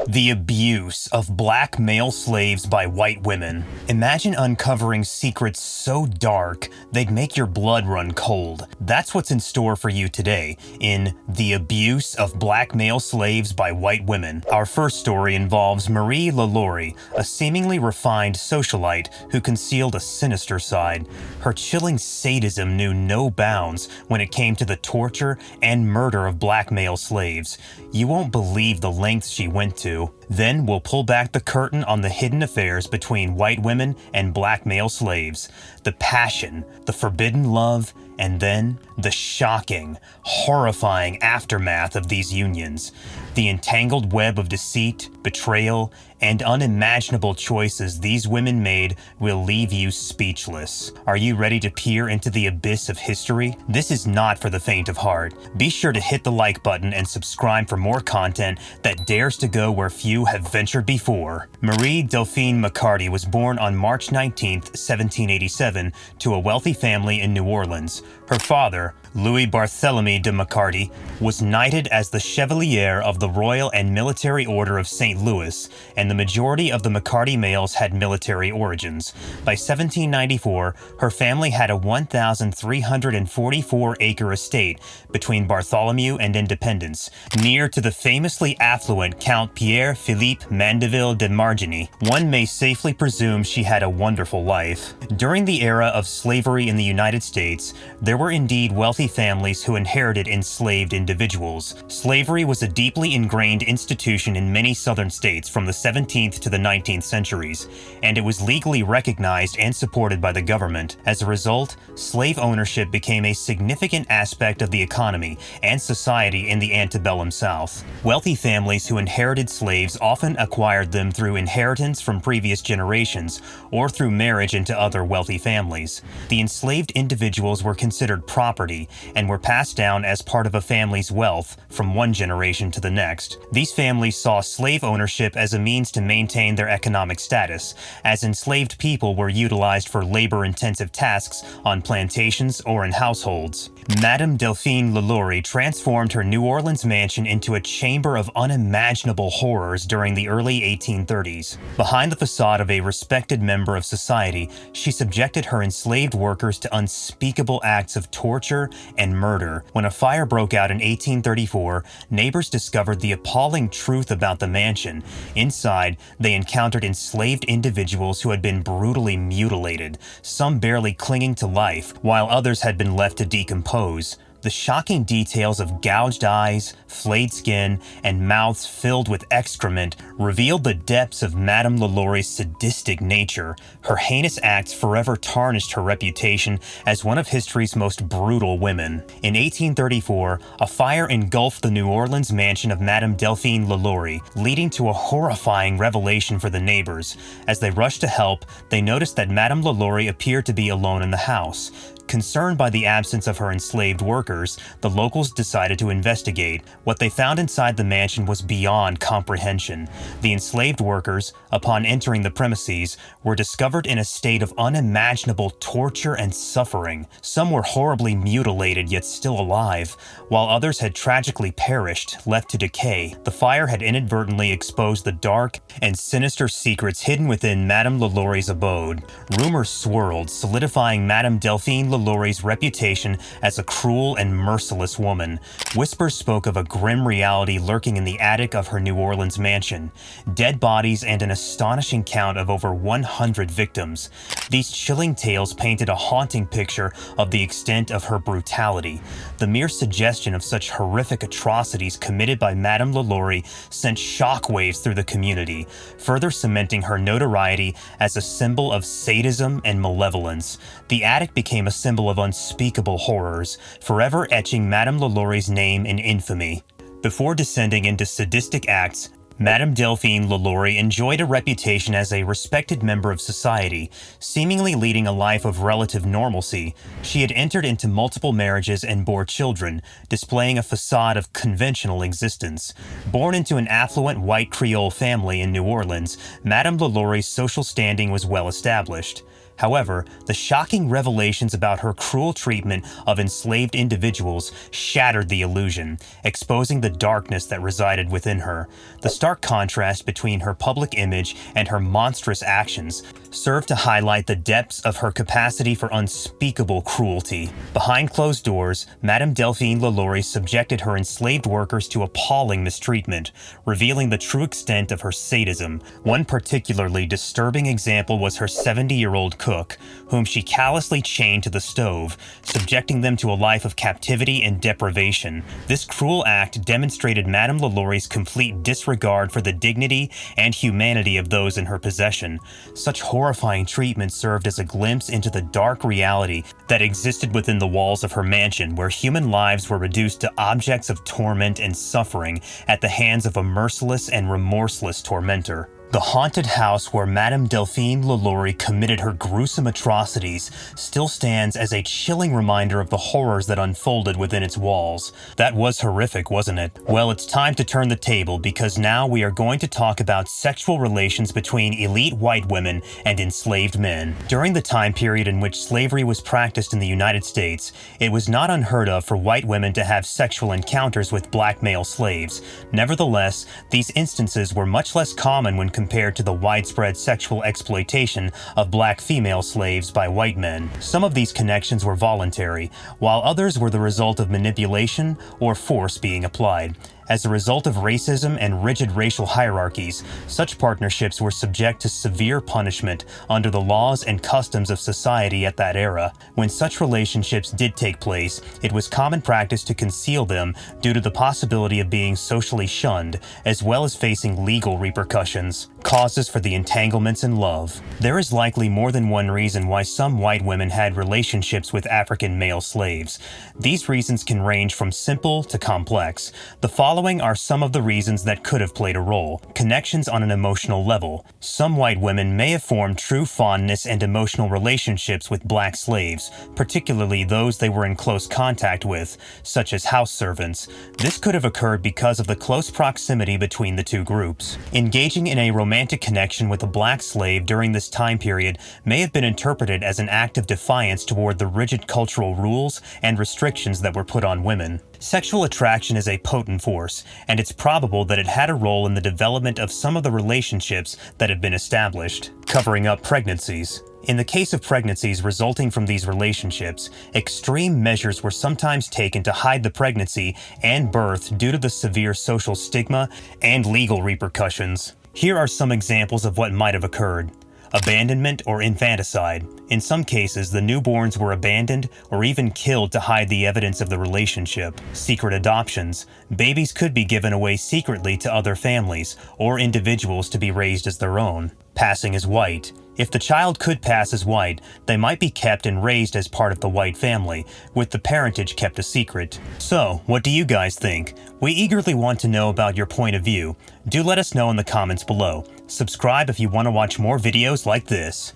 The abuse of black male slaves by white women. Imagine uncovering secrets so dark they'd make your blood run cold. That's what's in store for you today in The Abuse of Black Male Slaves by White Women. Our first story involves Marie Lalaurie, a seemingly refined socialite who concealed a sinister side. Her chilling sadism knew no bounds when it came to the torture and murder of black male slaves. You won't believe the lengths she went to. Then we'll pull back the curtain on the hidden affairs between white women and black male slaves, the passion, the forbidden love, and then the shocking, horrifying aftermath of these unions. The entangled web of deceit, betrayal, and unimaginable choices these women made will leave you speechless. Are you ready to peer into the abyss of history? This is not for the faint of heart. Be sure to hit the like button and subscribe for more content that dares to go where few have ventured before. Marie Delphine McCarty was born on March 19, 1787, to a wealthy family in New Orleans. Her father, Louis Barthélemy de McCarty, was knighted as the Chevalier of the Royal and Military Order of St. Louis, and the majority of the McCarty males had military origins. By 1794, her family had a 1,344-acre estate between Bartholomew and Independence, near to the famously affluent Count Pierre-Philippe Mandeville de Marigny. One may safely presume she had a wonderful life. During the era of slavery in the United States, there were indeed wealthy families who inherited enslaved individuals. Slavery was a deeply ingrained institution in many southern states from the 17th to the 19th centuries, and it was legally recognized and supported by the government. As a result, slave ownership became a significant aspect of the economy and society in the antebellum South. Wealthy families who inherited slaves often acquired them through inheritance from previous generations or through marriage into other wealthy families. The enslaved individuals were considered property and were passed down as part of a family's wealth from one generation to the next. These families saw slave ownership as a means to maintain their economic status, as enslaved people were utilized for labor-intensive tasks on plantations or in households. Madame Delphine Lalaurie transformed her New Orleans mansion into a chamber of unimaginable horrors during the early 1830s. Behind the facade of a respected member of society, she subjected her enslaved workers to unspeakable acts of torture and murder. When a fire broke out in 1834, neighbors discovered the appalling truth about the mansion. Inside, they encountered enslaved individuals who had been brutally mutilated, some barely clinging to life, while others had been left to decompose. The shocking details of gouged eyes, flayed skin, and mouths filled with excrement revealed the depths of Madame Lalaurie's sadistic nature. Her heinous acts forever tarnished her reputation as one of history's most brutal women. In 1834, a fire engulfed the New Orleans mansion of Madame Delphine Lalaurie, leading to a horrifying revelation for the neighbors. As they rushed to help, they noticed that Madame Lalaurie appeared to be alone in the house. Concerned by the absence of her enslaved workers, the locals decided to investigate. What they found inside the mansion was beyond comprehension. The enslaved workers, upon entering the premises, were discovered in a state of unimaginable torture and suffering. Some were horribly mutilated yet still alive, while others had tragically perished, left to decay. The fire had inadvertently exposed the dark and sinister secrets hidden within Madame Lalaurie's abode. Rumors swirled, solidifying Madame Delphine Lalaurie's reputation as a cruel and merciless woman. Whispers spoke of a grim reality lurking in the attic of her New Orleans mansion, dead bodies and an astonishing count of over 100 victims. These chilling tales painted a haunting picture of the extent of her brutality. The mere suggestion of such horrific atrocities committed by Madame Lalaurie sent shockwaves through the community, further cementing her notoriety as a symbol of sadism and malevolence. The attic became a symbol of unspeakable horrors, forever etching Madame Lalaurie's name in infamy. Before descending into sadistic acts, Madame Delphine Lalaurie enjoyed a reputation as a respected member of society, seemingly leading a life of relative normalcy. She had entered into multiple marriages and bore children, displaying a facade of conventional existence. Born into an affluent white Creole family in New Orleans, Madame Lalaurie's social standing was well established. However, the shocking revelations about her cruel treatment of enslaved individuals shattered the illusion, exposing the darkness that resided within her. The stark contrast between her public image and her monstrous actions served to highlight the depths of her capacity for unspeakable cruelty. Behind closed doors, Madame Delphine Lalaurie subjected her enslaved workers to appalling mistreatment, revealing the true extent of her sadism. One particularly disturbing example was her 70-year-old cook, whom she callously chained to the stove, subjecting them to a life of captivity and deprivation. This cruel act demonstrated Madame Lalaurie's complete disregard for the dignity and humanity of those in her possession. Such horrifying treatment served as a glimpse into the dark reality that existed within the walls of her mansion, where human lives were reduced to objects of torment and suffering at the hands of a merciless and remorseless tormentor. The haunted house where Madame Delphine Lalaurie committed her gruesome atrocities still stands as a chilling reminder of the horrors that unfolded within its walls. That was horrific, wasn't it? Well, it's time to turn the table, because now we are going to talk about sexual relations between elite white women and enslaved men. During the time period in which slavery was practiced in the United States, it was not unheard of for white women to have sexual encounters with black male slaves. Nevertheless, these instances were much less common when compared to the widespread sexual exploitation of black female slaves by white men. Some of these connections were voluntary, while others were the result of manipulation or force being applied. As a result of racism and rigid racial hierarchies, such partnerships were subject to severe punishment under the laws and customs of society at that era. When such relationships did take place, it was common practice to conceal them due to the possibility of being socially shunned, as well as facing legal repercussions. Causes for the entanglements in love. There is likely more than one reason why some white women had relationships with African male slaves. These reasons can range from simple to complex. The following are some of the reasons that could have played a role. Connections on an emotional level. Some white women may have formed true fondness and emotional relationships with black slaves, particularly those they were in close contact with, such as house servants. This could have occurred because of the close proximity between the two groups. Engaging in a romantic connection with a black slave during this time period may have been interpreted as an act of defiance toward the rigid cultural rules and restrictions that were put on women. Sexual attraction is a potent force, and it's probable that it had a role in the development of some of the relationships that have been established. Covering up pregnancies. In the case of pregnancies resulting from these relationships, extreme measures were sometimes taken to hide the pregnancy and birth due to the severe social stigma and legal repercussions. Here are some examples of what might have occurred. Abandonment or infanticide. In some cases, the newborns were abandoned or even killed to hide the evidence of the relationship. Secret adoptions. Babies could be given away secretly to other families or individuals to be raised as their own. Passing as white. If the child could pass as white, they might be kept and raised as part of the white family, with the parentage kept a secret. So, what do you guys think? We eagerly want to know about your point of view. Do let us know in the comments below. Subscribe if you want to watch more videos like this.